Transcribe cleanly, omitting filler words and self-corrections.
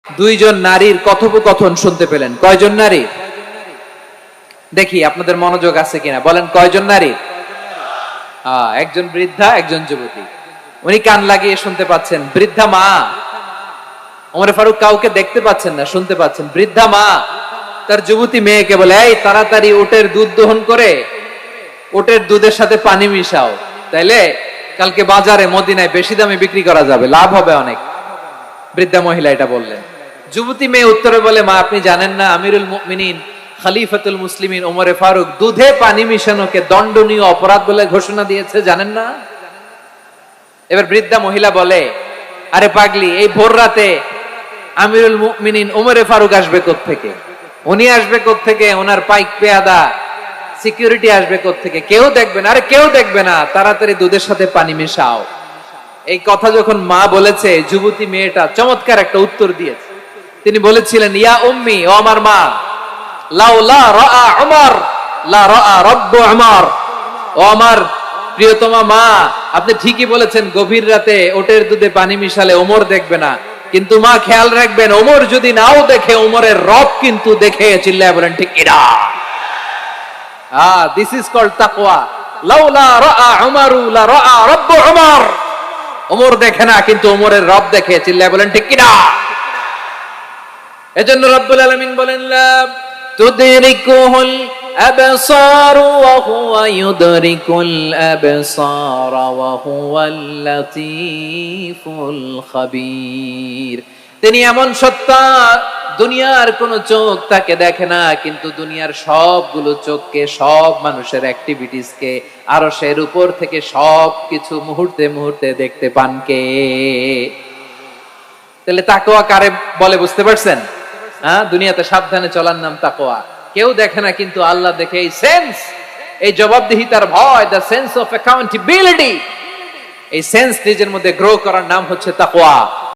দুইজন নারীর কথোপকথন শুনতে পেলেন। কয়জন নারী? দেখি আপনাদের মনোযোগ আছে কিনা, বলেন কয়জন নারী? একজন বৃদ্ধা, একজন যুবতী। উনি কান লাগিয়ে শুনতে পাচ্ছেন। বৃদ্ধা মা, ওমর ফারুক কাউকে দেখতে পাচ্ছেন না, শুনতে পাচ্ছেন। বৃদ্ধা মা তার যুবতী মেয়েকে বলে, এই তাড়াতাড়ি উটের দুধ দহন করে উটের দুধের সাথে পানি মিশাও, তাইলে কালকে বাজারে মদিনায় বেশি দামে বিক্রি করা যাবে, লাভ হবে অনেক। বৃদ্ধা মহিলা এটা বললেন। যুবতী মেয়ে উত্তরে বলে, মা আপনি জানেন না আমিরুল মুমিনিন খলিফাতুল মুসলিমিন ওমর ফারুক দুধে পানি মিশানোকে দণ্ডনীয় অপরাধ বলে ঘোষণা দিয়েছে, জানেন না? এবার বৃদ্ধা মহিলা বলে, আরে পাগলি, এই ভোর রাতে আমিরুল মুমিনিন ওমর ফারুক আসবে কোত্থেকে? উনি আসবে কোত্থেকে? ওনার পাইক পেয়াদা সিকিউরিটি আসবে কোত্থেকে? কেউ দেখবে না। আরে কেউ দেখবে না, তাড়াতাড়ি দুধের সাথে পানি মেশাও। এই কথা যখন মা বলেছে, যুবতী মেয়েটা চমৎকার একটা উত্তর দিয়েছে। তিনি বলেছিলেন, ইয়া উম্মি, ও আমার মা, লাউলা রাআ উমর লা রাআ রাব্বু উমর। ও আমার প্রিয়তমা মা, আপনি ঠিকই বলেছেন, গভীর রাতে ওটের দুধে পানি মিশালে ওমর দেখবে না, কিন্তু মা খেয়াল রাখবেন, ওমর যদি নাও দেখে, ওমরের রব কিন্তু দেখে। চিল্লায় বলেন ঠিক কিনা? দিস ইজ কল্ড তাকওয়া। লাউলা রাআ উমরু লা রাআ রাব্বু উমর। ওমর দেখে না, কিন্তু ওমরের রব দেখে। চিল্লায় বলেন ঠিক কিনা? এজন্য রব্বুল আলামিন বলেন, লা তুদরিকুহুল আবসার ওয়া হুয়া ইউদরিকুল আবসার ওয়া হুয়াল লাতীফুল খাবীর। তিনি এমন সত্তা, দুনিয়ার কোন চোখ তাকে দেখে না, কিন্তু দুনিয়ার সবগুলো চোখকে, সব মানুষের অ্যাক্টিভিটিসকে আরশের উপর থেকে সবকিছু মুহূর্তে মুহূর্তে দেখতে পান কে? তাহলে তাকওয়া কারে বলে বুঝতে পারছেন? দুনিয়াতে সাবধানে চলার নাম তাকওয়া। কেউ দেখে না, কিন্তু আল্লাহ দেখে। এই সেন্স, এই জবাবদিহিতার ভয়, দ্য সেন্স অফ অ্যাকাউন্টেবিলিটি, এই সেন্স নিজের মধ্যে গ্রো করার নাম হচ্ছে তাকওয়া।